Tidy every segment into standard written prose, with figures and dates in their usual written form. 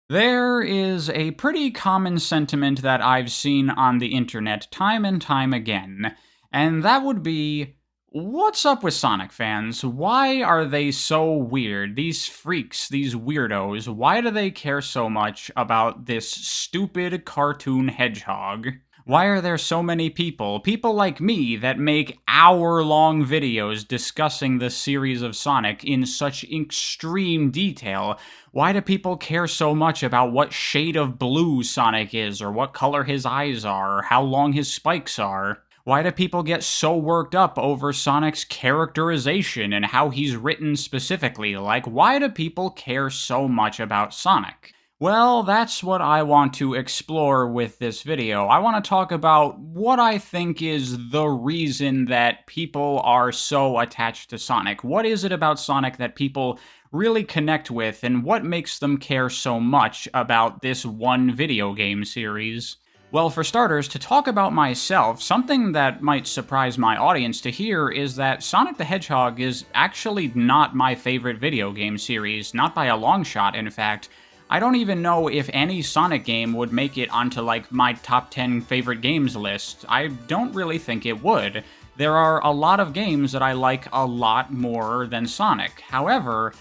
There is a pretty common sentiment that I've seen on the internet time and time again, and that would be, what's up with Sonic fans? Why are they so weird? These freaks, these weirdos, why do they care so much about this stupid cartoon hedgehog? Why are there so many people like me, that make hour-long videos discussing the series of Sonic in such extreme detail? Why do people care so much about what shade of blue Sonic is, or what color his eyes are, or how long his spikes are? Why do people get so worked up over Sonic's characterization and how he's written specifically? Like, why do people care so much about Sonic? Well, that's what I want to explore with this video. I want to talk about what I think is the reason that people are so attached to Sonic. What is it about Sonic that people really connect with, and what makes them care so much about this one video game series? Well, for starters, to talk about myself, something that might surprise my audience to hear is that Sonic the Hedgehog is actually not my favorite video game series, not by a long shot, in fact. I don't even know if any Sonic game would make it onto, like, my top 10 favorite games list. I don't really think it would. There are a lot of games that I like a lot more than Sonic. However,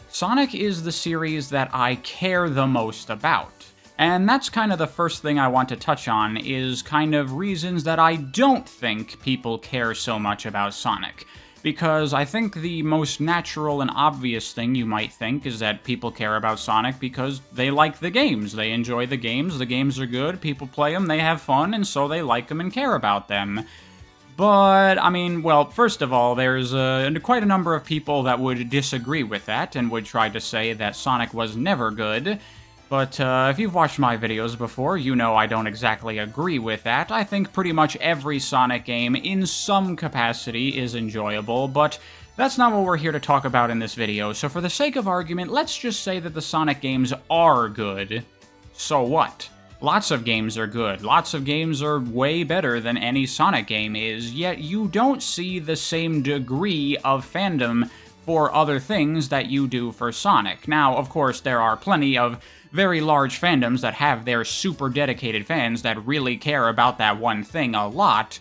Sonic is the series that I care the most about. And that's kind of the first thing I want to touch on, is kind of reasons that I don't think people care so much about Sonic. Because I think the most natural and obvious thing you might think is that people care about Sonic because they like the games. They enjoy the games are good, people play them, they have fun, and so they like them and care about them. But, I mean, well, first of all, there's quite a number of people that would disagree with that and would try to say that Sonic was never good. But if you've watched my videos before, you know I don't exactly agree with that. I think pretty much every Sonic game, in some capacity, is enjoyable, but that's not what we're here to talk about in this video, so for the sake of argument, let's just say that the Sonic games are good. So what? Lots of games are good. Lots of games are way better than any Sonic game is, yet you don't see the same degree of fandom for other things that you do for Sonic. Now, of course, there are plenty of very large fandoms that have their super dedicated fans that really care about that one thing a lot,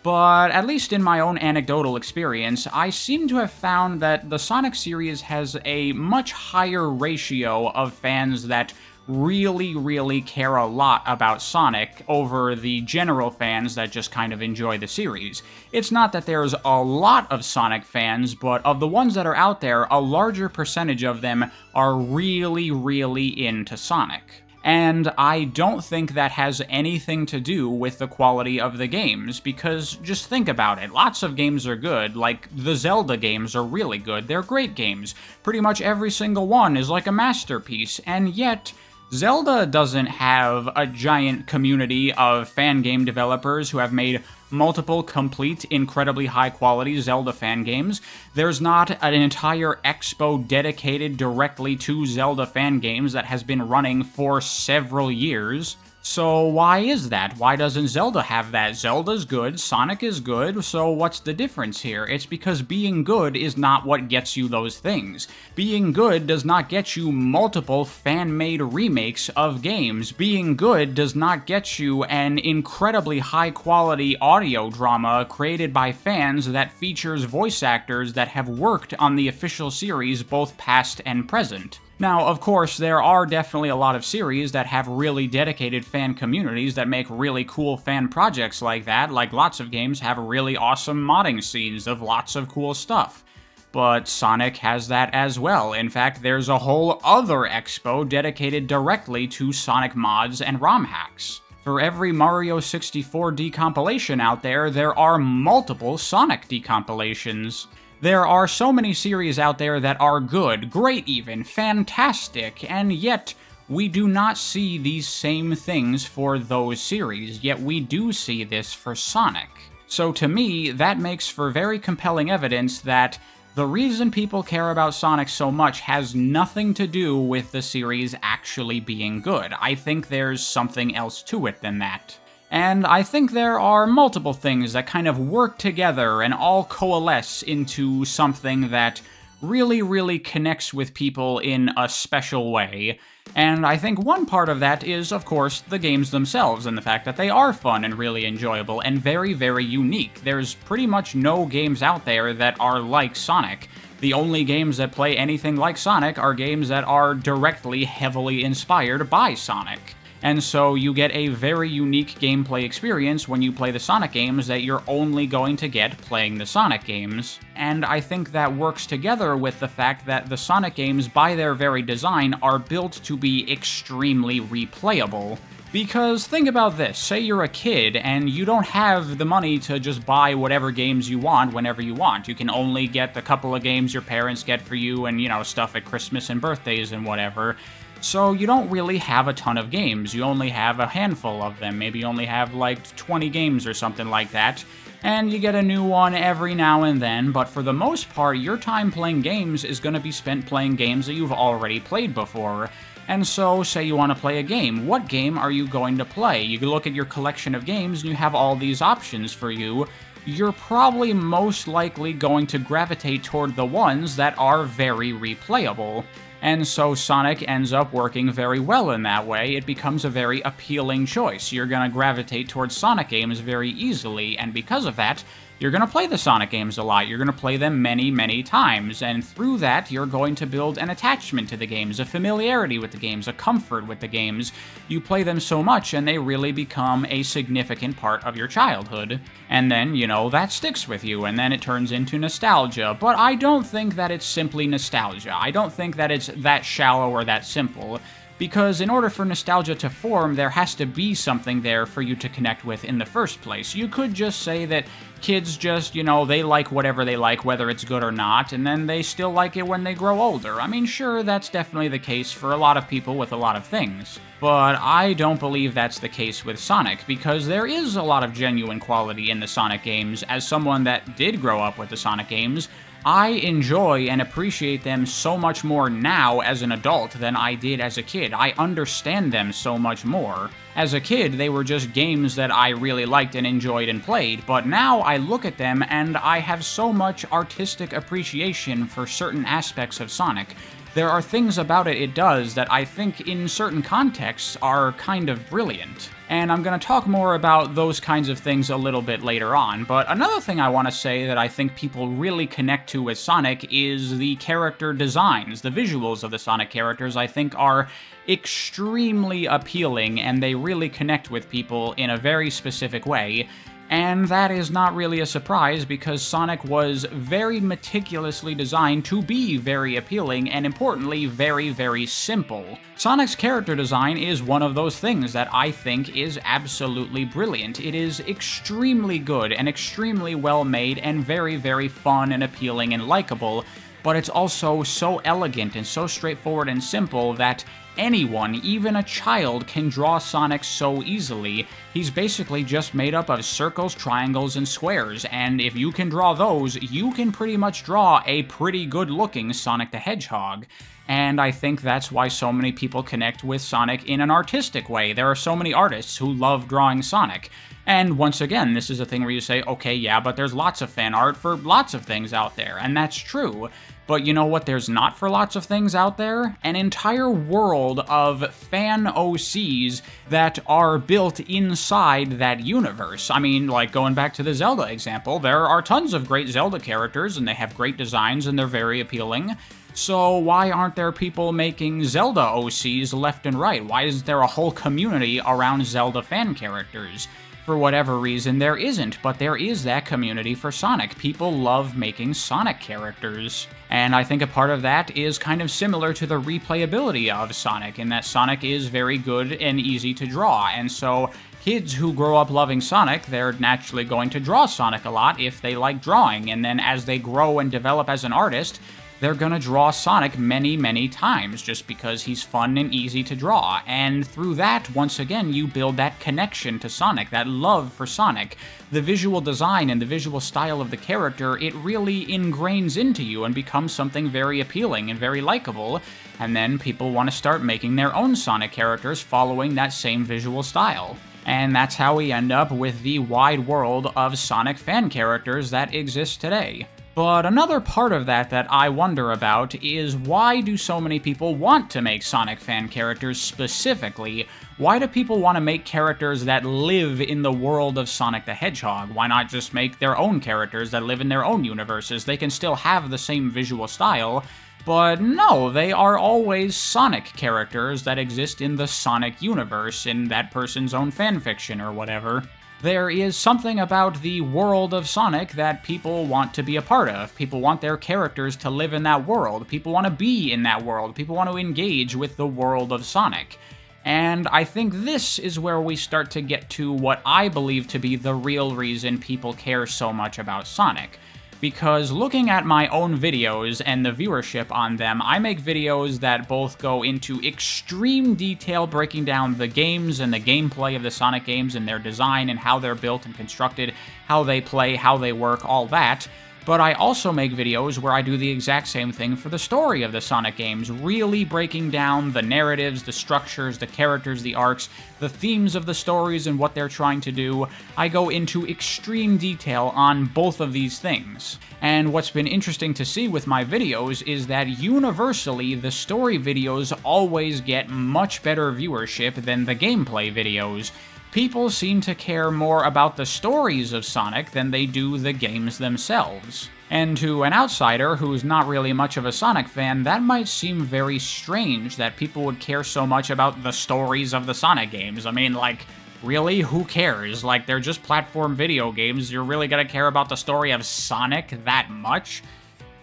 but at least in my own anecdotal experience, I seem to have found that the Sonic series has a much higher ratio of fans that really care a lot about Sonic over the general fans that just kind of enjoy the series. It's not that there's a lot of Sonic fans, but of the ones that are out there, a larger percentage of them are really into Sonic. And I don't think that has anything to do with the quality of the games, because just think about it. Lots of games are good, like the Zelda games are really good, they're great games. Pretty much every single one is like a masterpiece, and yet Zelda doesn't have a giant community of fan game developers who have made multiple complete, incredibly high-quality Zelda fan games. There's not an entire expo dedicated directly to Zelda fan games that has been running for several years. So why is that? Why doesn't Zelda have that? Zelda's good, Sonic is good, so what's the difference here? It's because being good is not what gets you those things. Being good does not get you multiple fan-made remakes of games. Being good does not get you an incredibly high-quality audio drama created by fans that features voice actors that have worked on the official series both past and present. Now, of course, there are definitely a lot of series that have really dedicated fan communities that make really cool fan projects like that, like lots of games have really awesome modding scenes of lots of cool stuff. But Sonic has that as well. In fact, there's a whole other expo dedicated directly to Sonic mods and ROM hacks. For every Mario 64 decompilation out there, there are multiple Sonic decompilations. There are so many series out there that are good, great even, fantastic, and yet we do not see these same things for those series, yet we do see this for Sonic. So to me, that makes for very compelling evidence that the reason people care about Sonic so much has nothing to do with the series actually being good. I think there's something else to it than that. And I think there are multiple things that kind of work together and all coalesce into something that really connects with people in a special way. And I think one part of that is, of course, the games themselves, and the fact that they are fun and really enjoyable and very unique. There's pretty much no games out there that are like Sonic. The only games that play anything like Sonic are games that are directly, heavily inspired by Sonic. And so you get a very unique gameplay experience when you play the Sonic games that you're only going to get playing the Sonic games. And I think that works together with the fact that the Sonic games, by their very design, are built to be extremely replayable. Because think about this, say you're a kid and you don't have the money to just buy whatever games you want whenever you want. You can only get the couple of games your parents get for you and, stuff at Christmas and birthdays and whatever. So you don't really have a ton of games. You only have a handful of them. Maybe you only have like 20 games or something like that. And you get a new one every now and then, but for the most part, your time playing games is going to be spent playing games that you've already played before. And so, say you want to play a game. What game are you going to play? You can look at your collection of games and you have all these options for you. You're probably most likely going to gravitate toward the ones that are very replayable. And so Sonic ends up working very well in that way. It becomes a very appealing choice. You're going to gravitate towards Sonic games very easily, and because of that, you're going to play the Sonic games a lot. You're going to play them many times, and through that, you're going to build an attachment to the games, a familiarity with the games, a comfort with the games. You play them so much, and they really become a significant part of your childhood. And then, that sticks with you, and then it turns into nostalgia. But I don't think that it's simply nostalgia. I don't think that it's that shallow or that simple. Because in order for nostalgia to form, there has to be something there for you to connect with in the first place. You could just say that kids just, they like whatever they like, whether it's good or not, and then they still like it when they grow older. I mean, sure, that's definitely the case for a lot of people with a lot of things. But I don't believe that's the case with Sonic, because there is a lot of genuine quality in the Sonic games. As someone that did grow up with the Sonic games, I enjoy and appreciate them so much more now as an adult than I did as a kid. I understand them so much more. As a kid, they were just games that I really liked and enjoyed and played, but now I look at them and I have so much artistic appreciation for certain aspects of Sonic. There are things about it does that I think in certain contexts are kind of brilliant. And I'm going to talk more about those kinds of things a little bit later on, but another thing I want to say that I think people really connect to with Sonic is the character designs. The visuals of the Sonic characters, I think, are extremely appealing, and they really connect with people in a very specific way. And that is not really a surprise because Sonic was very meticulously designed to be very appealing and, importantly, very simple. Sonic's character design is one of those things that I think is absolutely brilliant. It is extremely good and extremely well made and very fun and appealing and likable, but it's also so elegant and so straightforward and simple that anyone, even a child, can draw Sonic so easily. He's basically just made up of circles, triangles, and squares, and if you can draw those, you can pretty much draw a pretty good-looking Sonic the Hedgehog. And I think that's why so many people connect with Sonic in an artistic way. There are so many artists who love drawing Sonic. And once again, this is a thing where you say, okay, yeah, but there's lots of fan art for lots of things out there, and that's true. But you know what there's not for lots of things out there? An entire world of fan OCs that are built inside that universe. I mean, like going back to the Zelda example, there are tons of great Zelda characters, and they have great designs, and they're very appealing. So why aren't there people making Zelda OCs left and right? Why isn't there a whole community around Zelda fan characters? For whatever reason, there isn't, but there is that community for Sonic. People love making Sonic characters. And I think a part of that is kind of similar to the replayability of Sonic, in that Sonic is very good and easy to draw, and so kids who grow up loving Sonic, they're naturally going to draw Sonic a lot if they like drawing, and then as they grow and develop as an artist, they're gonna draw Sonic many times just because he's fun and easy to draw. And through that, once again, you build that connection to Sonic, that love for Sonic. The visual design and the visual style of the character, it really ingrains into you and becomes something very appealing and very likable. And then people want to start making their own Sonic characters following that same visual style. And that's how we end up with the wide world of Sonic fan characters that exist today. But another part of that I wonder about is why do so many people want to make Sonic fan characters specifically? Why do people want to make characters that live in the world of Sonic the Hedgehog? Why not just make their own characters that live in their own universes? They can still have the same visual style, but no, they are always Sonic characters that exist in the Sonic universe, in that person's own fanfiction or whatever. There is something about the world of Sonic that people want to be a part of. People want their characters to live in that world. People want to be in that world. People want to engage with the world of Sonic. And I think this is where we start to get to what I believe to be the real reason people care so much about Sonic. Because looking at my own videos and the viewership on them, I make videos that both go into extreme detail breaking down the games and the gameplay of the Sonic games and their design and how they're built and constructed, how they play, how they work, all that. But I also make videos where I do the exact same thing for the story of the Sonic games, really breaking down the narratives, the structures, the characters, the arcs, the themes of the stories and what they're trying to do. I go into extreme detail on both of these things. And what's been interesting to see with my videos is that universally, the story videos always get much better viewership than the gameplay videos. People seem to care more about the stories of Sonic than they do the games themselves. And to an outsider who's not really much of a Sonic fan, that might seem very strange that people would care so much about the stories of the Sonic games. I mean, like, really? Who cares? Like, they're just platform video games. You're really gonna care about the story of Sonic that much?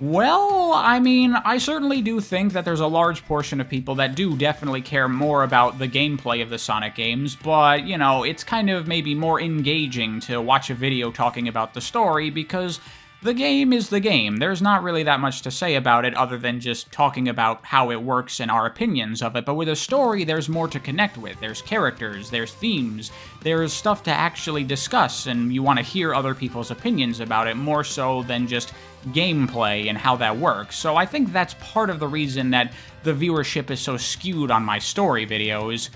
Well, I mean, I certainly do think that there's a large portion of people that do definitely care more about the gameplay of the Sonic games, but, you know, it's kind of maybe more engaging to watch a video talking about the story because the game is the game. There's not really that much to say about it other than just talking about how it works and our opinions of it, but with a story, there's more to connect with. There's characters, there's themes, there's stuff to actually discuss, and you want to hear other people's opinions about it more so than just gameplay and how that works. So I think that's part of the reason that the viewership is so skewed on my story videos.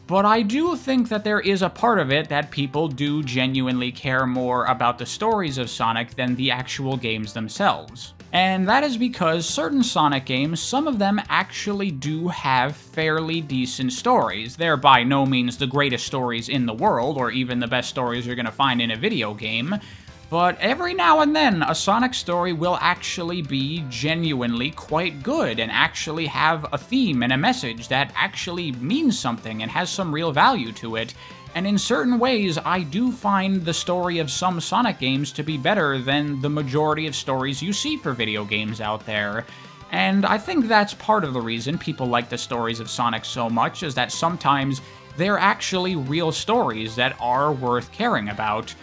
But I do think that there is a part of it that people do genuinely care more about the stories of Sonic than the actual games themselves. And that is because certain Sonic games, some of them actually do have fairly decent stories. They're by no means the greatest stories in the world, or even the best stories you're going to find in a video game, but every now and then, a Sonic story will actually be genuinely quite good and actually have a theme and a message that actually means something and has some real value to it. And in certain ways, I do find the story of some Sonic games to be better than the majority of stories you see for video games out there. And I think that's part of the reason people like the stories of Sonic so much, is that sometimes they're actually real stories that are worth caring about.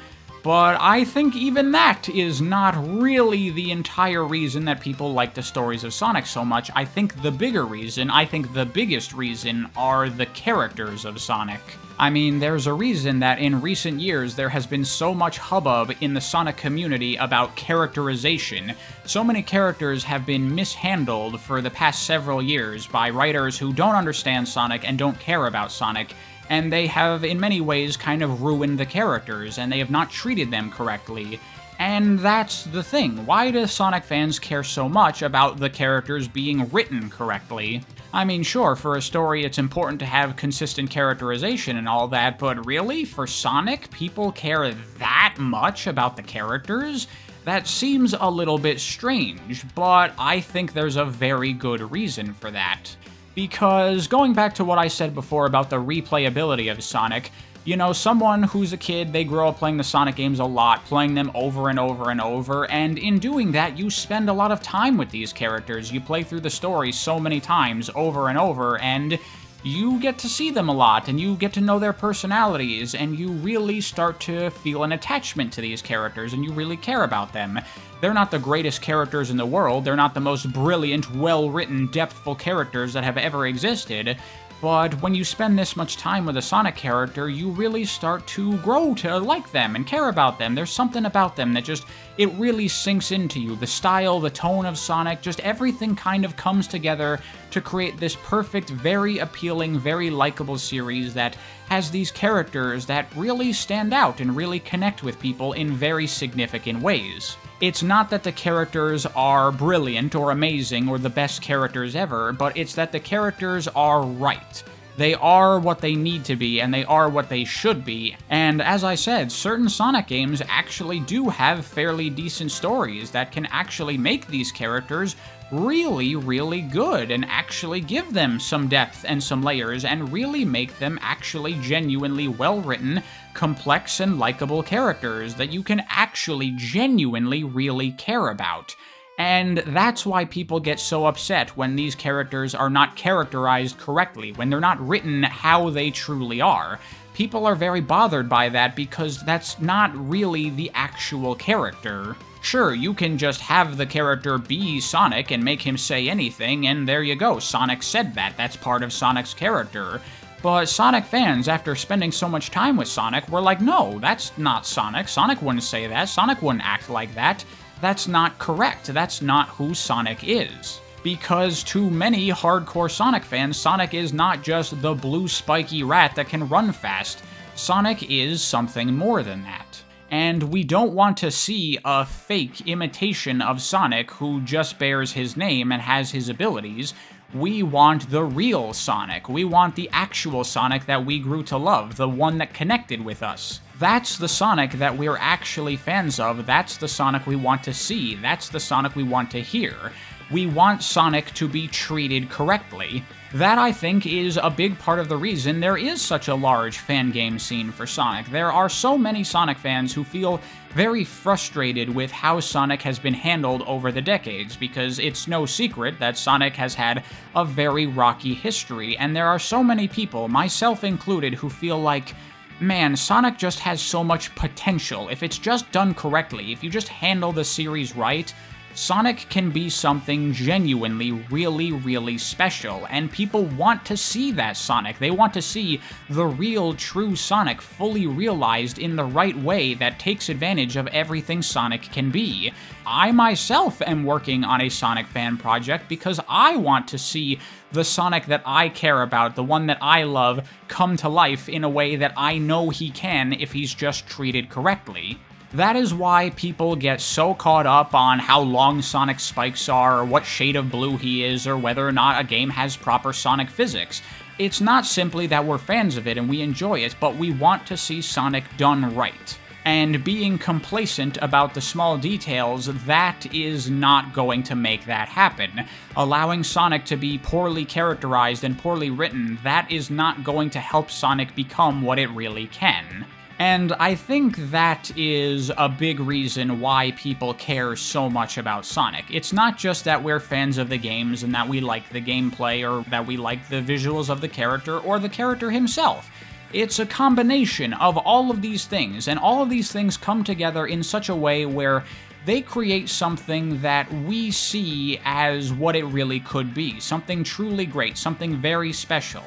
But I think even that is not really the entire reason that people like the stories of Sonic so much. I think the biggest reason are the characters of Sonic. I mean, there's a reason that in recent years there has been so much hubbub in the Sonic community about characterization. So many characters have been mishandled for the past several years by writers who don't understand Sonic and don't care about Sonic, and they have in many ways kind of ruined the characters, and they have not treated them correctly. And that's the thing. Why do Sonic fans care so much about the characters being written correctly? I mean, sure, for a story it's important to have consistent characterization and all that, but really, for Sonic, people care that much about the characters? That seems a little bit strange, but I think there's a very good reason for that. Because, going back to what I said before about the replayability of Sonic, you know, someone who's a kid, they grow up playing the Sonic games a lot, playing them over and over and over, and in doing that, you spend a lot of time with these characters. You play through the story so many times, over and over, and you get to see them a lot, and you get to know their personalities, and you really start to feel an attachment to these characters, and you really care about them. They're not the greatest characters in the world, they're not the most brilliant, well-written, depthful characters that have ever existed, but when you spend this much time with a Sonic character, you really start to grow to like them and care about them. There's something about them that just, it really sinks into you. The style, the tone of Sonic, just everything kind of comes together to create this perfect, very appealing, very likable series that has these characters that really stand out and really connect with people in very significant ways. It's not that the characters are brilliant or amazing or the best characters ever, but it's that the characters are right. They are what they need to be, and they are what they should be. And as I said, certain Sonic games actually do have fairly decent stories that can actually make these characters really, really good and actually give them some depth and some layers and really make them actually genuinely well-written, complex, and likable characters that you can actually genuinely really care about. And that's why people get so upset when these characters are not characterized correctly, when they're not written how they truly are. People are very bothered by that because that's not really the actual character. Sure, you can just have the character be Sonic and make him say anything, and there you go, Sonic said that, that's part of Sonic's character. But Sonic fans, after spending so much time with Sonic, were like, no, that's not Sonic, Sonic wouldn't say that, Sonic wouldn't act like that. That's not correct, that's not who Sonic is. Because to many hardcore Sonic fans, Sonic is not just the blue spiky rat that can run fast. Sonic is something more than that. And we don't want to see a fake imitation of Sonic who just bears his name and has his abilities. We want the real Sonic. We want the actual Sonic that we grew to love, the one that connected with us. That's the Sonic that we're actually fans of, that's the Sonic we want to see, that's the Sonic we want to hear. We want Sonic to be treated correctly. That, I think, is a big part of the reason there is such a large fan game scene for Sonic. There are so many Sonic fans who feel very frustrated with how Sonic has been handled over the decades, because it's no secret that Sonic has had a very rocky history, and there are so many people, myself included, who feel like, man, Sonic just has so much potential. If it's just done correctly, if you just handle the series right, Sonic can be something genuinely really, really special, and people want to see that Sonic. They want to see the real, true Sonic fully realized in the right way that takes advantage of everything Sonic can be. I myself am working on a Sonic fan project because I want to see the Sonic that I care about, the one that I love, come to life in a way that I know he can if he's just treated correctly. That is why people get so caught up on how long Sonic's spikes are, or what shade of blue he is, or whether or not a game has proper Sonic physics. It's not simply that we're fans of it and we enjoy it, but we want to see Sonic done right. And being complacent about the small details, that is not going to make that happen. Allowing Sonic to be poorly characterized and poorly written, that is not going to help Sonic become what it really can. And I think that is a big reason why people care so much about Sonic. It's not just that we're fans of the games and that we like the gameplay or that we like the visuals of the character or the character himself. It's a combination of all of these things, and all of these things come together in such a way where they create something that we see as what it really could be. Something truly great, something very special.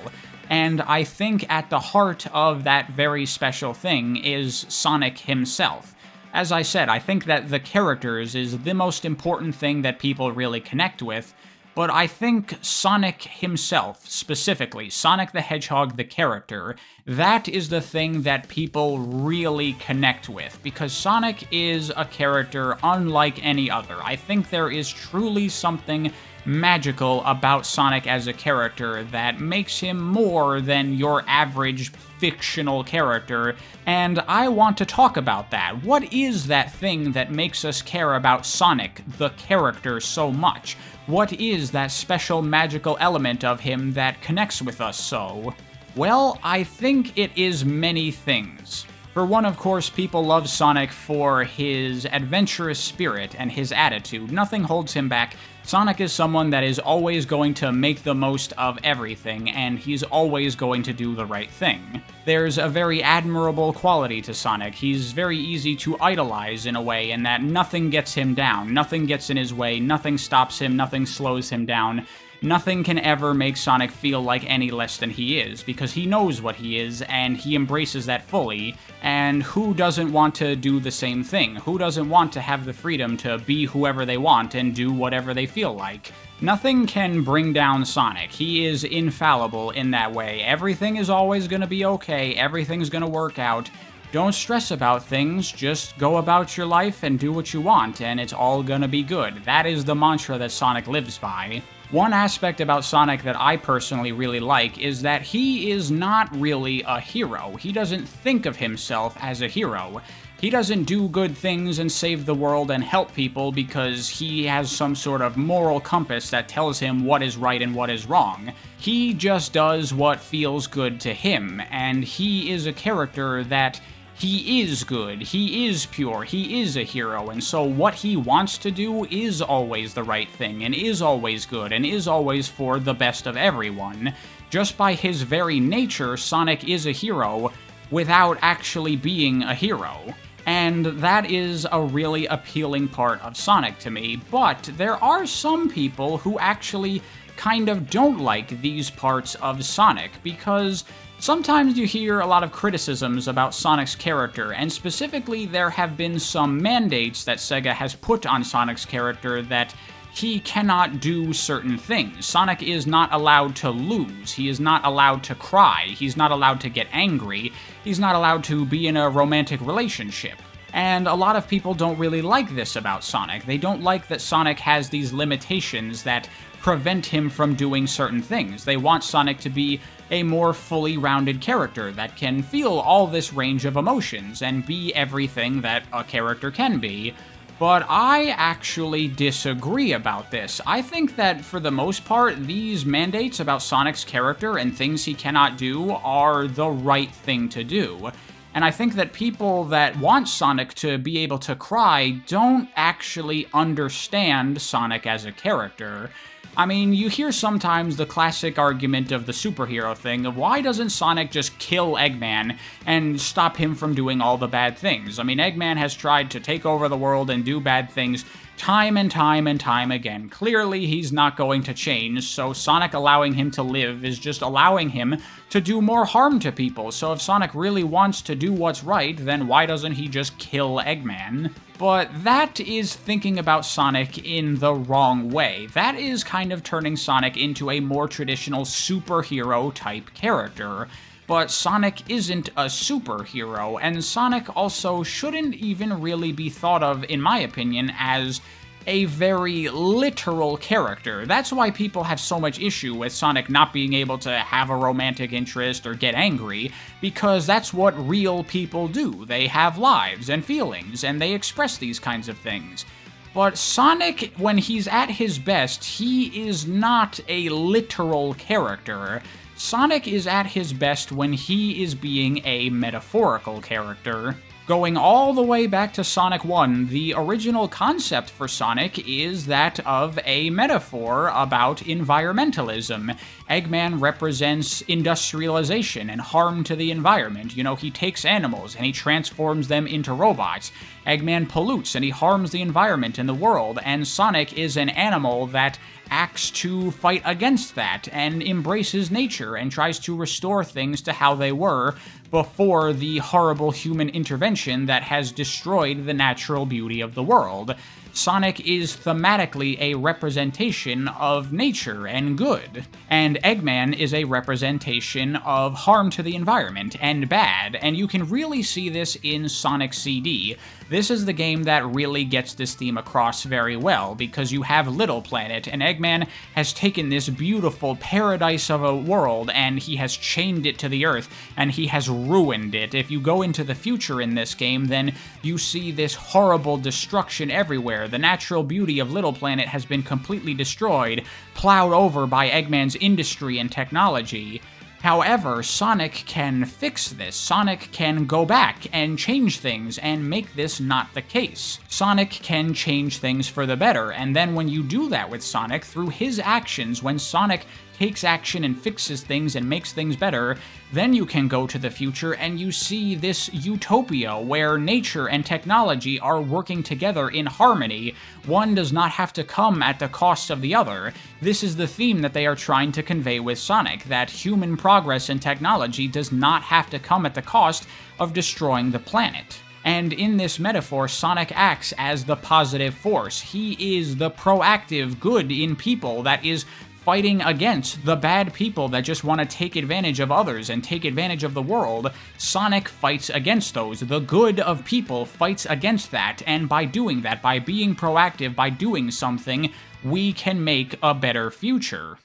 And I think at the heart of that very special thing is Sonic himself. As I said, I think that the characters is the most important thing that people really connect with, but I think Sonic himself, specifically, Sonic the Hedgehog the character, that is the thing that people really connect with, because Sonic is a character unlike any other. I think there is truly something magical about Sonic as a character that makes him more than your average fictional character, and I want to talk about that. What is that thing that makes us care about Sonic, the character, so much? What is that special magical element of him that connects with us so? Well, I think it is many things. For one, of course, people love Sonic for his adventurous spirit and his attitude. Nothing holds him back. Sonic is someone that is always going to make the most of everything, and he's always going to do the right thing. There's a very admirable quality to Sonic. He's very easy to idolize in a way, in that nothing gets him down, nothing gets in his way, nothing stops him, nothing slows him down. Nothing can ever make Sonic feel like any less than he is, because he knows what he is, and he embraces that fully, and who doesn't want to do the same thing? Who doesn't want to have the freedom to be whoever they want and do whatever they feel like? Nothing can bring down Sonic. He is infallible in that way. Everything is always going to be okay, everything's going to work out. Don't stress about things, just go about your life and do what you want, and it's all gonna be good. That is the mantra that Sonic lives by. One aspect about Sonic that I personally really like is that he is not really a hero. He doesn't think of himself as a hero. He doesn't do good things and save the world and help people because he has some sort of moral compass that tells him what is right and what is wrong. He just does what feels good to him, and he is a character that he is good, he is pure, he is a hero, and so what he wants to do is always the right thing, and is always good, and is always for the best of everyone. Just by his very nature, Sonic is a hero without actually being a hero. And that is a really appealing part of Sonic to me, but there are some people who actually kind of don't like these parts of Sonic, because sometimes you hear a lot of criticisms about Sonic's character, and specifically there have been some mandates that Sega has put on Sonic's character that he cannot do certain things. Sonic is not allowed to lose, he is not allowed to cry, he's not allowed to get angry, he's not allowed to be in a romantic relationship. And a lot of people don't really like this about Sonic. They don't like that Sonic has these limitations that prevent him from doing certain things. They want Sonic to be a more fully rounded character that can feel all this range of emotions and be everything that a character can be. But I actually disagree about this. I think that for the most part, these mandates about Sonic's character and things he cannot do are the right thing to do. And I think that people that want Sonic to be able to cry don't actually understand Sonic as a character. I mean, you hear sometimes the classic argument of the superhero thing of why doesn't Sonic just kill Eggman and stop him from doing all the bad things? I mean, Eggman has tried to take over the world and do bad things time and time and time again. Clearly, he's not going to change, so Sonic allowing him to live is just allowing him to do more harm to people. So if Sonic really wants to do what's right, then why doesn't he just kill Eggman? But that is thinking about Sonic in the wrong way. That is kind of turning Sonic into a more traditional superhero-type character. But Sonic isn't a superhero, and Sonic also shouldn't even really be thought of, in my opinion, as a very literal character. That's why people have so much issue with Sonic not being able to have a romantic interest or get angry, because that's what real people do. They have lives and feelings, and they express these kinds of things. But Sonic, when he's at his best, he is not a literal character. Sonic is at his best when he is being a metaphorical character. Going all the way back to Sonic 1, the original concept for Sonic is that of a metaphor about environmentalism. Eggman represents industrialization and harm to the environment. You know, he takes animals and he transforms them into robots. Eggman pollutes and he harms the environment and the world, and Sonic is an animal that acts to fight against that and embraces nature and tries to restore things to how they were before the horrible human intervention that has destroyed the natural beauty of the world. Sonic is thematically a representation of nature and good, and Eggman is a representation of harm to the environment and bad, and you can really see this in Sonic CD. This is the game that really gets this theme across very well, because you have Little Planet, and Eggman has taken this beautiful paradise of a world, and he has chained it to the Earth, and he has ruined it. If you go into the future in this game, then you see this horrible destruction everywhere. The natural beauty of Little Planet has been completely destroyed, plowed over by Eggman's industry and technology. However, Sonic can fix this. Sonic can go back and change things and make this not the case. Sonic can change things for the better, and then when you do that with Sonic, through his actions, when Sonic takes action and fixes things and makes things better, then you can go to the future and you see this utopia where nature and technology are working together in harmony. One does not have to come at the cost of the other. This is the theme that they are trying to convey with Sonic, that human progress and technology does not have to come at the cost of destroying the planet. And in this metaphor, Sonic acts as the positive force. He is the proactive good in people that is fighting against the bad people that just want to take advantage of others and take advantage of the world, Sonic fights against those. The good of people fights against that, and by doing that, by being proactive, by doing something, we can make a better future.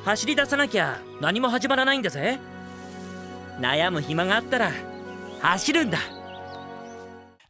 走り出さなきゃ何も始まらないんだぜ。悩む暇があったら走るんだ。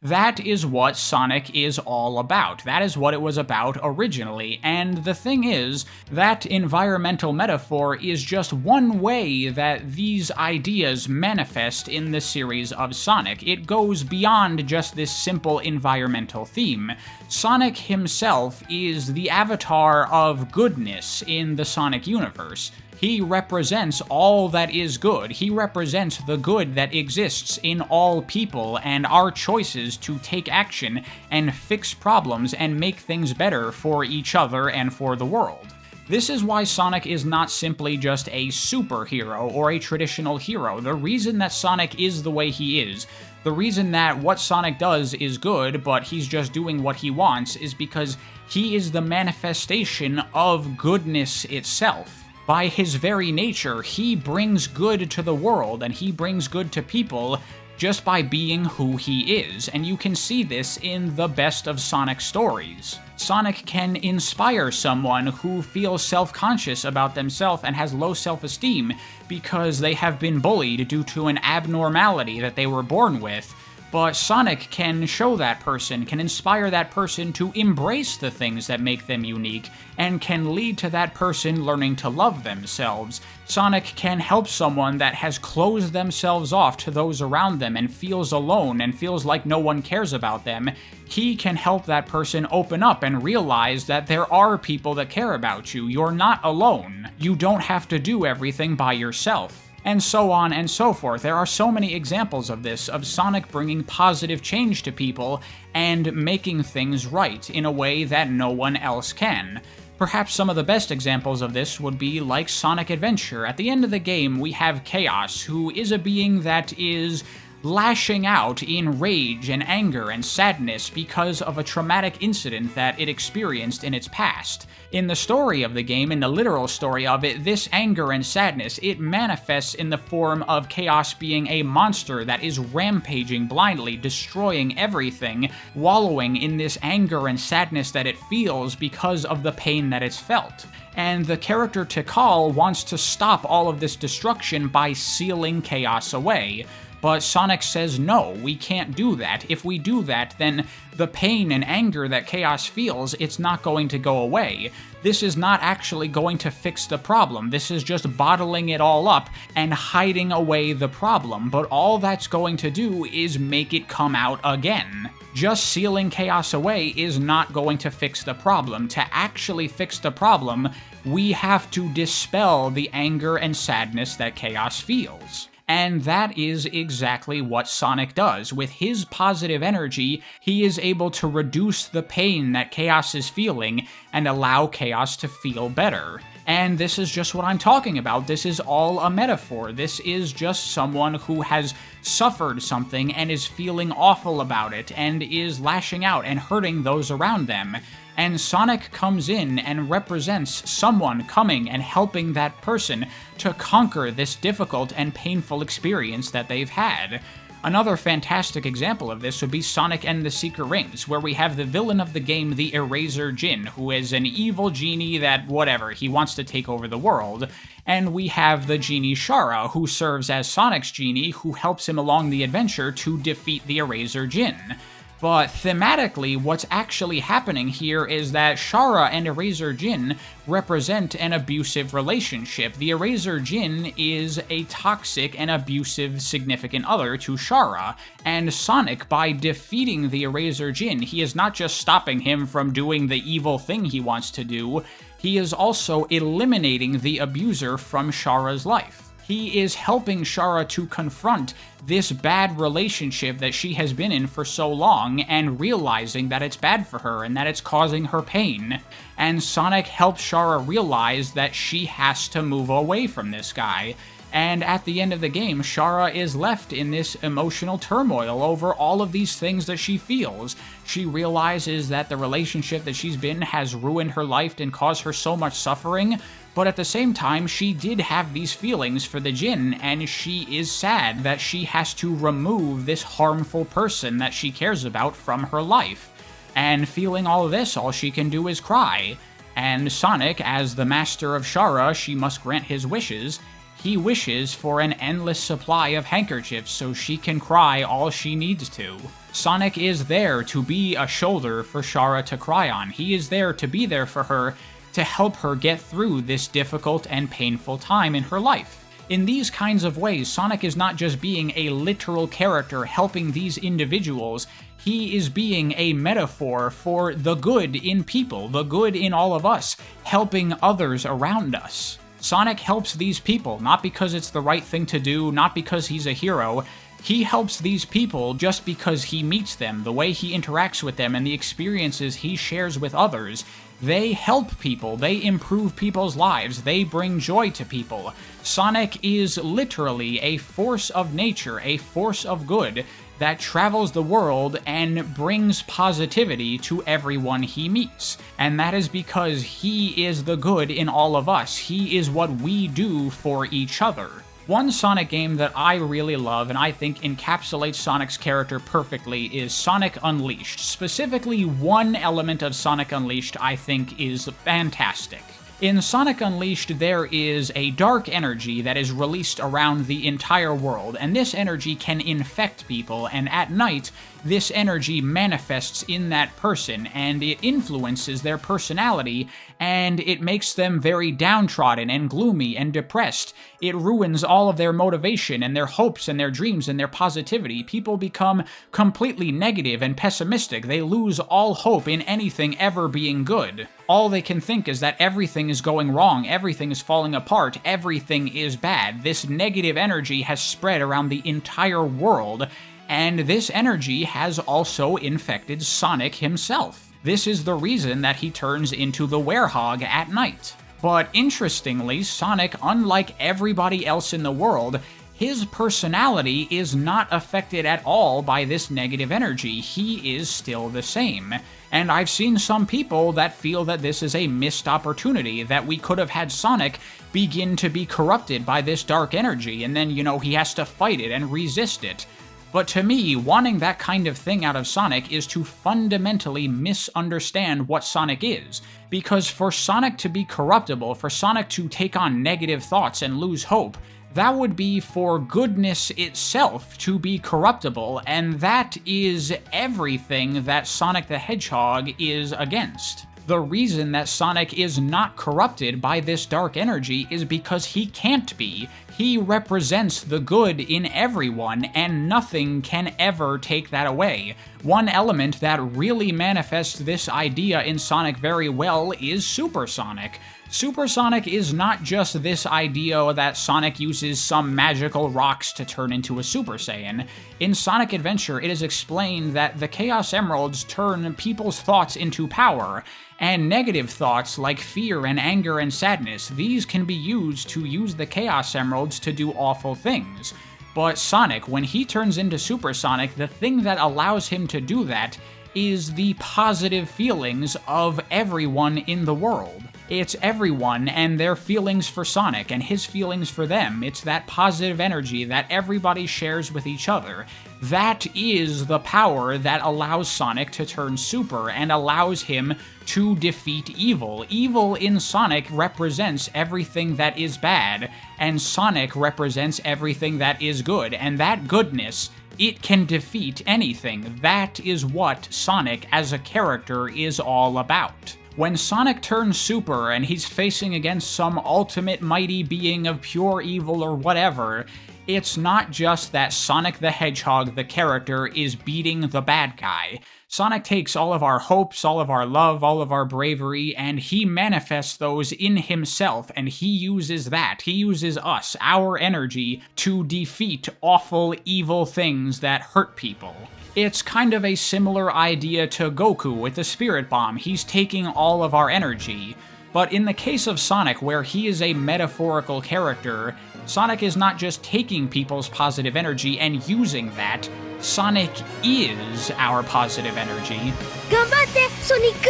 That is what Sonic is all about. That is what it was about originally, and the thing is, that environmental metaphor is just one way that these ideas manifest in the series of Sonic. It goes beyond just this simple environmental theme. Sonic himself is the avatar of goodness in the Sonic universe. He represents all that is good. He represents the good that exists in all people and our choices to take action and fix problems and make things better for each other and for the world. This is why Sonic is not simply just a superhero or a traditional hero. The reason that Sonic is the way he is, the reason that what Sonic does is good, but he's just doing what he wants, is because he is the manifestation of goodness itself. By his very nature, he brings good to the world, and he brings good to people just by being who he is, and you can see this in the best of Sonic stories. Sonic can inspire someone who feels self-conscious about themselves and has low self-esteem because they have been bullied due to an abnormality that they were born with. But Sonic can show that person, can inspire that person to embrace the things that make them unique, and can lead to that person learning to love themselves. Sonic can help someone that has closed themselves off to those around them and feels alone and feels like no one cares about them. He can help that person open up and realize that there are people that care about you. You're not alone. You don't have to do everything by yourself. And so on and so forth. There are so many examples of this, of Sonic bringing positive change to people and making things right in a way that no one else can. Perhaps some of the best examples of this would be like Sonic Adventure. At the end of the game, we have Chaos, who is a being that is lashing out in rage and anger and sadness because of a traumatic incident that it experienced in its past. In the story of the game, in the literal story of it, this anger and sadness, it manifests in the form of Chaos being a monster that is rampaging blindly, destroying everything, wallowing in this anger and sadness that it feels because of the pain that it's felt. And the character Tikal wants to stop all of this destruction by sealing Chaos away. But Sonic says, no, we can't do that. If we do that, then the pain and anger that Chaos feels, it's not going to go away. This is not actually going to fix the problem. This is just bottling it all up and hiding away the problem. But all that's going to do is make it come out again. Just sealing Chaos away is not going to fix the problem. To actually fix the problem, we have to dispel the anger and sadness that Chaos feels. And that is exactly what Sonic does. With his positive energy, he is able to reduce the pain that Chaos is feeling and allow Chaos to feel better. And this is just what I'm talking about. This is all a metaphor. This is just someone who has suffered something and is feeling awful about it and is lashing out and hurting those around them. And Sonic comes in and represents someone coming and helping that person to conquer this difficult and painful experience that they've had. Another fantastic example of this would be Sonic and the Secret Rings, where we have the villain of the game, the Eraser Djinn, who is an evil genie that, whatever, he wants to take over the world. And we have the genie Shara, who serves as Sonic's genie, who helps him along the adventure to defeat the Eraser Djinn. But thematically, what's actually happening here is that Shara and Eraser Djinn represent an abusive relationship. The Eraser Djinn is a toxic and abusive significant other to Shara, and Sonic, by defeating the Eraser Djinn, he is not just stopping him from doing the evil thing he wants to do, he is also eliminating the abuser from Shara's life. He is helping Shara to confront this bad relationship that she has been in for so long and realizing that it's bad for her and that it's causing her pain. And Sonic helps Shara realize that she has to move away from this guy. And at the end of the game, Chara is left in this emotional turmoil over all of these things that she feels. She realizes that the relationship that she's been has ruined her life and caused her so much suffering, but at the same time, she did have these feelings for the Jinn, and she is sad that she has to remove this harmful person that she cares about from her life. And feeling all of this, all she can do is cry. And Sonic, as the master of Chara, she must grant his wishes. He wishes for an endless supply of handkerchiefs so she can cry all she needs to. Sonic is there to be a shoulder for Chara to cry on. He is there to be there for her, to help her get through this difficult and painful time in her life. In these kinds of ways, Sonic is not just being a literal character helping these individuals, he is being a metaphor for the good in people, the good in all of us, helping others around us. Sonic helps these people, not because it's the right thing to do, not because he's a hero. He helps these people just because he meets them, the way he interacts with them, and the experiences he shares with others. They help people, they improve people's lives, they bring joy to people. Sonic is literally a force of nature, a force of good, that travels the world and brings positivity to everyone he meets. And that is because he is the good in all of us. He is what we do for each other. One Sonic game that I really love and I think encapsulates Sonic's character perfectly is Sonic Unleashed. Specifically, one element of Sonic Unleashed I think is fantastic. In Sonic Unleashed, there is a dark energy that is released around the entire world, and this energy can infect people, and at night, this energy manifests in that person, and it influences their personality, and it makes them very downtrodden and gloomy and depressed. It ruins all of their motivation and their hopes and their dreams and their positivity. People become completely negative and pessimistic. They lose all hope in anything ever being good. All they can think is that everything is going wrong, everything is falling apart, everything is bad. This negative energy has spread around the entire world, and this energy has also infected Sonic himself. This is the reason that he turns into the Werehog at night. But interestingly, Sonic, unlike everybody else in the world, his personality is not affected at all by this negative energy. He is still the same. And I've seen some people that feel that this is a missed opportunity, that we could have had Sonic begin to be corrupted by this dark energy, and then, he has to fight it and resist it. But to me, wanting that kind of thing out of Sonic is to fundamentally misunderstand what Sonic is. Because for Sonic to be corruptible, for Sonic to take on negative thoughts and lose hope, that would be for goodness itself to be corruptible, and that is everything that Sonic the Hedgehog is against. The reason that Sonic is not corrupted by this dark energy is because he can't be. He represents the good in everyone, and nothing can ever take that away. One element that really manifests this idea in Sonic very well is Supersonic. Supersonic is not just this idea that Sonic uses some magical rocks to turn into a Super Saiyan. In Sonic Adventure, it is explained that the Chaos Emeralds turn people's thoughts into power, and negative thoughts like fear and anger and sadness, these can be used to use the Chaos Emeralds to do awful things. But Sonic, when he turns into Supersonic, the thing that allows him to do that is the positive feelings of everyone in the world. It's everyone and their feelings for Sonic and his feelings for them. It's that positive energy that everybody shares with each other. That is the power that allows Sonic to turn super and allows him to defeat evil. Evil in Sonic represents everything that is bad, and Sonic represents everything that is good, and that goodness, it can defeat anything. That is what Sonic as a character is all about. When Sonic turns super and he's facing against some ultimate mighty being of pure evil or whatever, it's not just that Sonic the Hedgehog, the character, is beating the bad guy. Sonic takes all of our hopes, all of our love, all of our bravery, and he manifests those in himself, and he uses that. He uses us, our energy, to defeat awful, evil things that hurt people. It's kind of a similar idea to Goku with the Spirit Bomb. He's taking all of our energy. But in the case of Sonic, where he is a metaphorical character, Sonic is not just taking people's positive energy and using that. Sonic is our positive energy. 頑張ってソニック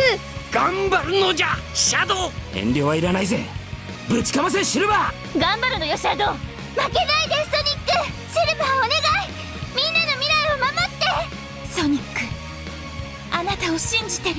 頑張るのじゃシャドウ遠慮はいらないぜぶちかませシルバー頑張るのよシャドウ負けないでソニックシルバーお願いみんなの未来を守ってソニックあなたを信じてる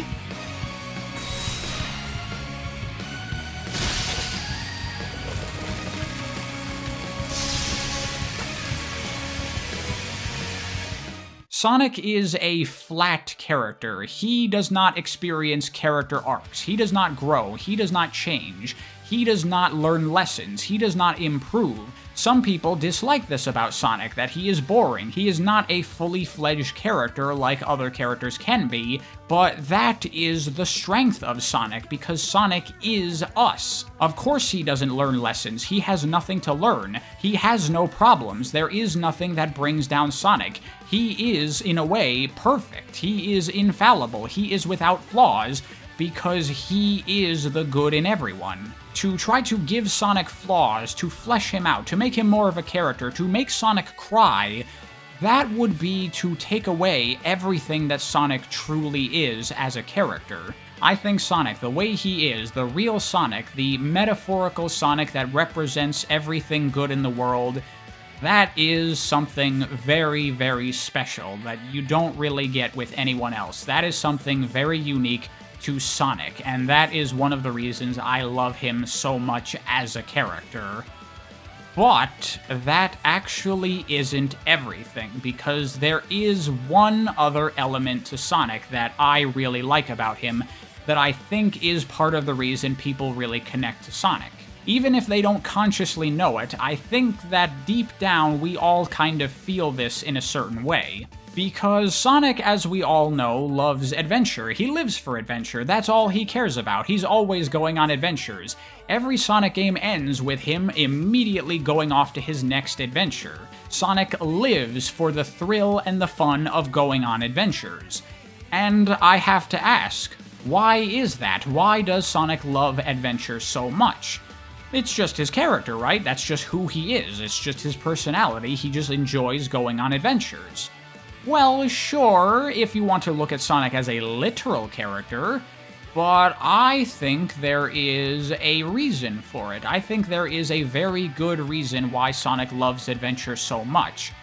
Sonic is a flat character. He does not experience character arcs. He does not grow. He does not change. He does not learn lessons. He does not improve. Some people dislike this about Sonic, that he is boring. He is not a fully fledged character like other characters can be, but that is the strength of Sonic, because Sonic is us. Of course he doesn't learn lessons. He has nothing to learn. He has no problems. There is nothing that brings down Sonic. He is, in a way, perfect. He is infallible. He is without flaws, because he is the good in everyone. To try to give Sonic flaws, to flesh him out, to make him more of a character, to make Sonic cry, that would be to take away everything that Sonic truly is as a character. I think Sonic, the way he is, the real Sonic, the metaphorical Sonic that represents everything good in the world, that is something very, very special that you don't really get with anyone else. That is something very unique to Sonic, and that is one of the reasons I love him so much as a character. But that actually isn't everything, because there is one other element to Sonic that I really like about him that I think is part of the reason people really connect to Sonic. Even if they don't consciously know it, I think that deep down we all kind of feel this in a certain way. Because Sonic, as we all know, loves adventure. He lives for adventure. That's all he cares about. He's always going on adventures. Every Sonic game ends with him immediately going off to his next adventure. Sonic lives for the thrill and the fun of going on adventures. And I have to ask, why is that? Why does Sonic love adventure so much? It's just his character, right? That's just who he is. It's just his personality. He just enjoys going on adventures. Well, sure, if you want to look at Sonic as a literal character, but I think there is a reason for it. I think there is a very good reason why Sonic loves adventure so much.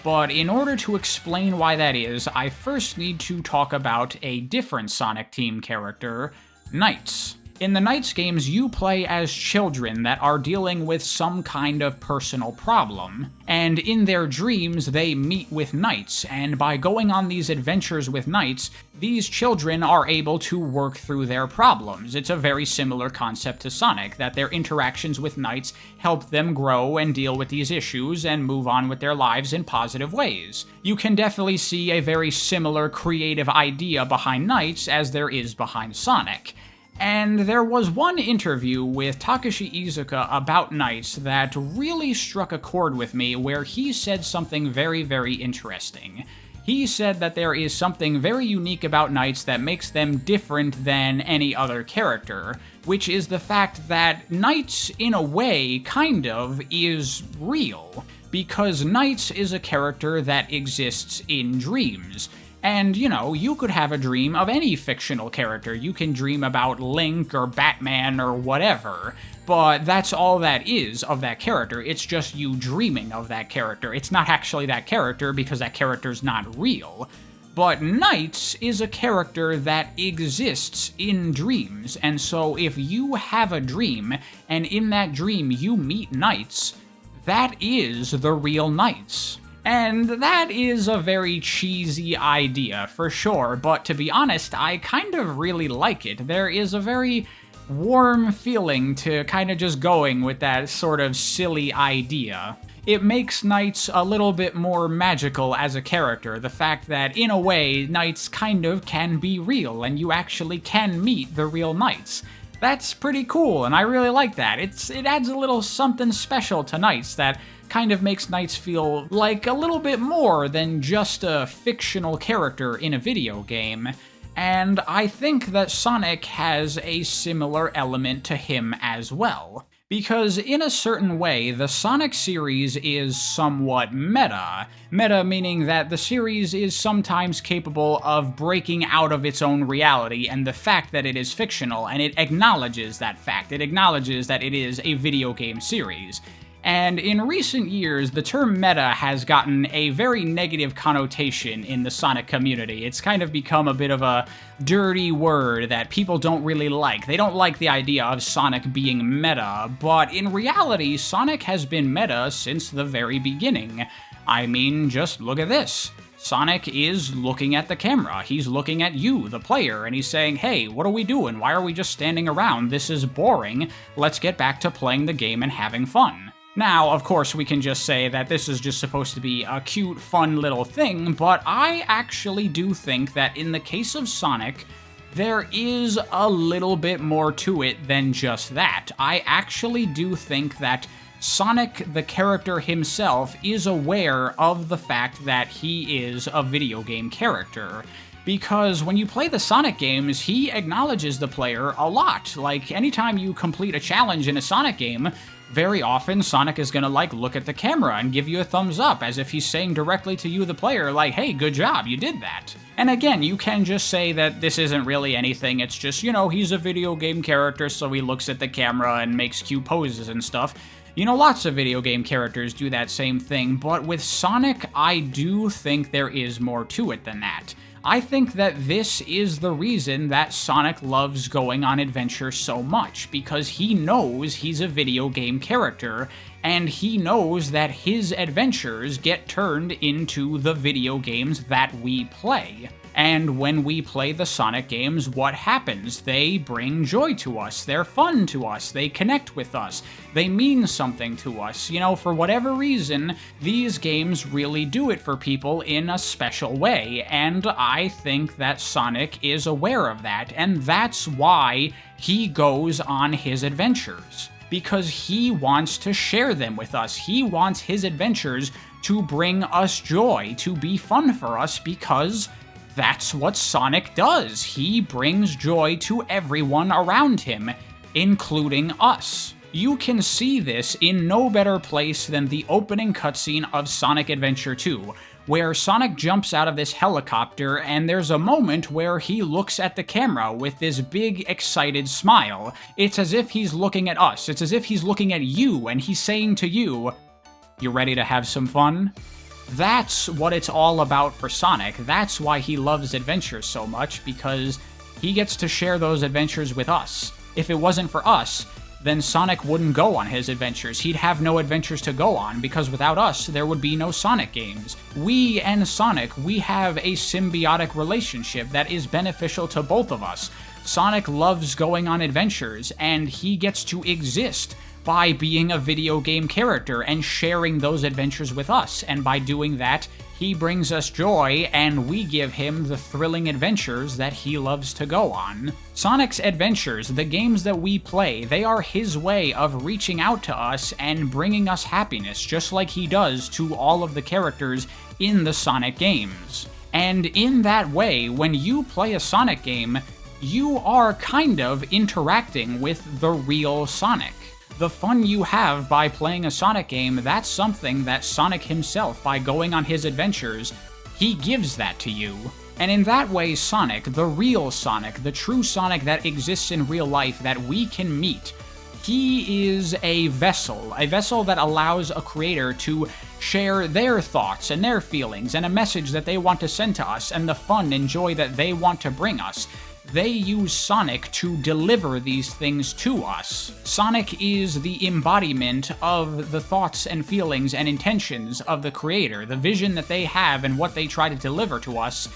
But in order to explain why that is, I first need to talk about a different Sonic Team character, Knights. In the Knights games, you play as children that are dealing with some kind of personal problem, and in their dreams they meet with Knights, and by going on these adventures with Knights, these children are able to work through their problems. It's a very similar concept to Sonic, that their interactions with Knights help them grow and deal with these issues and move on with their lives in positive ways. You can definitely see a very similar creative idea behind Knights as there is behind Sonic. And there was one interview with Takashi Iizuka about Knights that really struck a chord with me, where he said something very, very interesting. He said that there is something very unique about Knights that makes them different than any other character, which is the fact that Knights, in a way, kind of, is real. Because Knights is a character that exists in dreams. And, you know, you could have a dream of any fictional character. You can dream about Link or Batman or whatever. But that's all that is of that character. It's just you dreaming of that character. It's not actually that character because that character's not real. But Knights is a character that exists in dreams. And so if you have a dream, and in that dream you meet Knights, that is the real Knights. And that is a very cheesy idea, for sure, but to be honest, I kind of really like it. There is a very warm feeling to kind of just going with that sort of silly idea. It makes Knights a little bit more magical as a character, the fact that, in a way, Knights kind of can be real, and you actually can meet the real Knights. That's pretty cool, and I really like that. It adds a little something special to Knights that kind of makes Knights feel like a little bit more than just a fictional character in a video game. And I think that Sonic has a similar element to him as well. Because in a certain way, the Sonic series is somewhat meta. Meta meaning that the series is sometimes capable of breaking out of its own reality and the fact that it is fictional, and it acknowledges that fact. It acknowledges that it is a video game series. And in recent years, the term meta has gotten a very negative connotation in the Sonic community. It's kind of become a bit of a dirty word that people don't really like. They don't like the idea of Sonic being meta, but in reality, Sonic has been meta since the very beginning. I mean, just look at this. Sonic is looking at the camera. He's looking at you, the player, and he's saying, hey, what are we doing? Why are we just standing around? This is boring. Let's get back to playing the game and having fun. Now, of course, we can just say that this is just supposed to be a cute, fun little thing, but I actually do think that in the case of Sonic, there is a little bit more to it than just that. I actually do think that Sonic, the character himself, is aware of the fact that he is a video game character. Because when you play the Sonic games, he acknowledges the player a lot. Like, anytime you complete a challenge in a Sonic game, very often Sonic is gonna, look at the camera and give you a thumbs up, as if he's saying directly to you, the player, like, hey, good job, you did that. And again, you can just say that this isn't really anything, it's just, he's a video game character, so he looks at the camera and makes cute poses and stuff. Lots of video game characters do that same thing, but with Sonic, I do think there is more to it than that. I think that this is the reason that Sonic loves going on adventure so much, because he knows he's a video game character, and he knows that his adventures get turned into the video games that we play. And when we play the Sonic games, what happens? They bring joy to us, they're fun to us, they connect with us, they mean something to us. For whatever reason, these games really do it for people in a special way, and I think that Sonic is aware of that, and that's why he goes on his adventures. Because he wants to share them with us. He wants his adventures to bring us joy, to be fun for us, because that's what Sonic does. He brings joy to everyone around him, including us. You can see this in no better place than the opening cutscene of Sonic Adventure 2, where Sonic jumps out of this helicopter and there's a moment where he looks at the camera with this big, excited smile. It's as if he's looking at us. It's as if he's looking at you and he's saying to you, "You ready to have some fun?" That's what it's all about for Sonic. That's why he loves adventures so much, because he gets to share those adventures with us. If it wasn't for us, then Sonic wouldn't go on his adventures. He'd have no adventures to go on, because without us, there would be no Sonic games. We and Sonic, we have a symbiotic relationship that is beneficial to both of us. Sonic loves going on adventures, and he gets to exist by being a video game character and sharing those adventures with us, and by doing that, he brings us joy, and we give him the thrilling adventures that he loves to go on. Sonic's adventures, the games that we play, they are his way of reaching out to us and bringing us happiness, just like he does to all of the characters in the Sonic games. And in that way, when you play a Sonic game, you are kind of interacting with the real Sonic. The fun you have by playing a Sonic game, that's something that Sonic himself, by going on his adventures, he gives that to you. And in that way, Sonic, the real Sonic, the true Sonic that exists in real life that we can meet, he is a vessel that allows a creator to share their thoughts and their feelings and a message that they want to send to us and the fun and joy that they want to bring us. They use Sonic to deliver these things to us. Sonic is the embodiment of the thoughts and feelings and intentions of the creator, the vision that they have and what they try to deliver to us.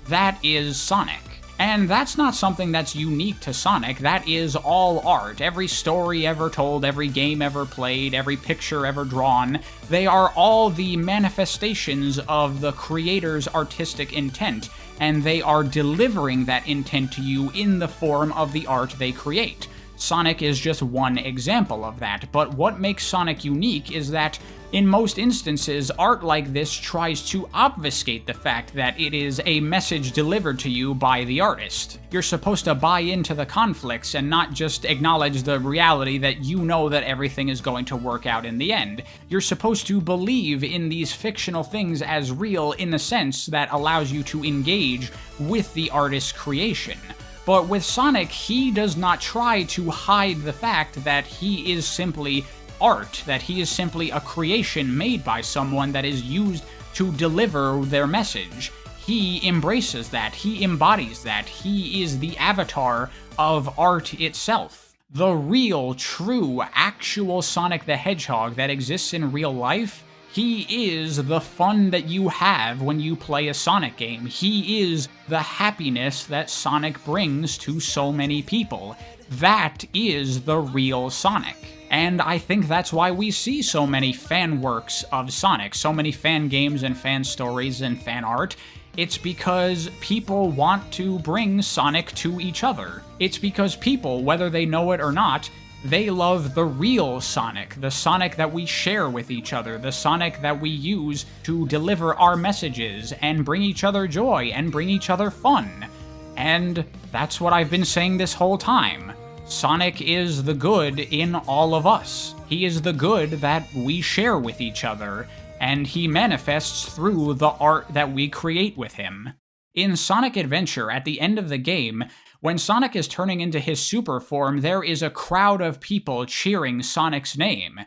That is Sonic. And that's not something that's unique to Sonic, that is all art. Every story ever told, every game ever played, every picture ever drawn, they are all the manifestations of the creator's artistic intent, and they are delivering that intent to you in the form of the art they create. Sonic is just one example of that, but what makes Sonic unique is that in most instances, art like this tries to obfuscate the fact that it is a message delivered to you by the artist. You're supposed to buy into the conflicts and not just acknowledge the reality that you know that everything is going to work out in the end. You're supposed to believe in these fictional things as real in the sense that allows you to engage with the artist's creation. But with Sonic, he does not try to hide the fact that he is simply art, that he is simply a creation made by someone that is used to deliver their message. He embraces that, he embodies that, he is the avatar of art itself. The real, true, actual Sonic the Hedgehog that exists in real life, he is the fun that you have when you play a Sonic game. He is the happiness that Sonic brings to so many people. That is the real Sonic. And I think that's why we see so many fan works of Sonic, so many fan games and fan stories and fan art. It's because people want to bring Sonic to each other. It's because people, whether they know it or not, they love the real Sonic, the Sonic that we share with each other, the Sonic that we use to deliver our messages and bring each other joy and bring each other fun. And that's what I've been saying this whole time. Sonic is the good in all of us. He is the good that we share with each other, and he manifests through the art that we create with him. In Sonic Adventure, at the end of the game, when Sonic is turning into his super form, there is a crowd of people cheering Sonic's name.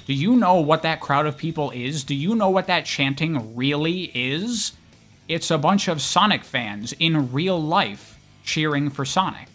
Do you know what that crowd of people is? Do you know what that chanting really is? It's a bunch of Sonic fans in real life cheering for Sonic.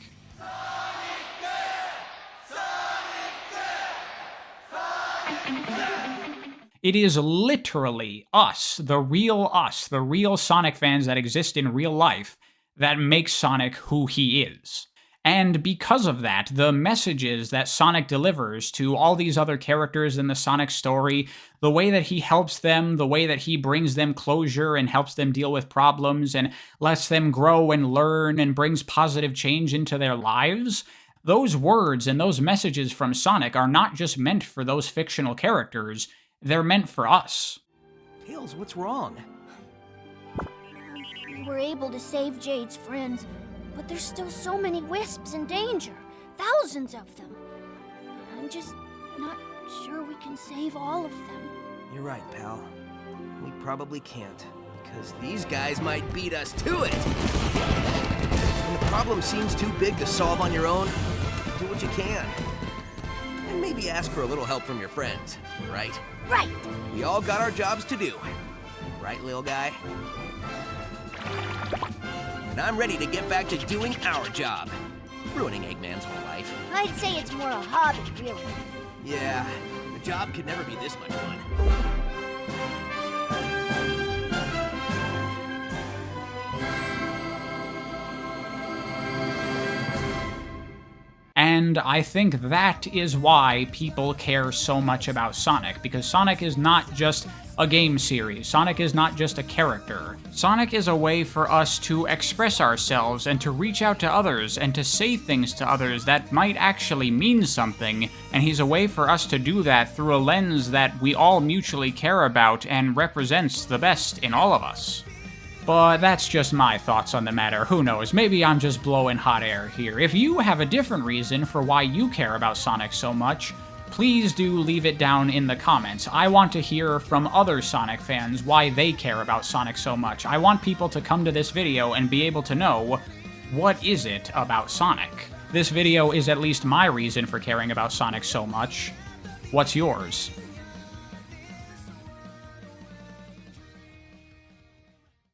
It is literally us, the real Sonic fans that exist in real life, that make Sonic who he is. And because of that, the messages that Sonic delivers to all these other characters in the Sonic story, the way that he helps them, the way that he brings them closure and helps them deal with problems and lets them grow and learn and brings positive change into their lives, those words and those messages from Sonic are not just meant for those fictional characters, they're meant for us. Tails, what's wrong? We were able to save Jade's friends, but there's still so many wisps in danger. Thousands of them. I'm just not sure we can save all of them. You're right, pal. We probably can't, because these guys might beat us to it! When the problem seems too big to solve on your own, do what you can. And maybe ask for a little help from your friends, right? Right! We all got our jobs to do. Right, little guy? And I'm ready to get back to doing our job. Ruining Eggman's whole life. I'd say it's more a hobby, really. Yeah, the job could never be this much fun. And I think that is why people care so much about Sonic, because Sonic is not just a game series. Sonic is not just a character. Sonic is a way for us to express ourselves and to reach out to others and to say things to others that might actually mean something, and he's a way for us to do that through a lens that we all mutually care about and represents the best in all of us. But that's just my thoughts on the matter. Who knows? Maybe I'm just blowing hot air here. If you have a different reason for why you care about Sonic so much, please do leave it down in the comments. I want to hear from other Sonic fans why they care about Sonic so much. I want people to come to this video and be able to know, what is it about Sonic? This video is at least my reason for caring about Sonic so much. What's yours?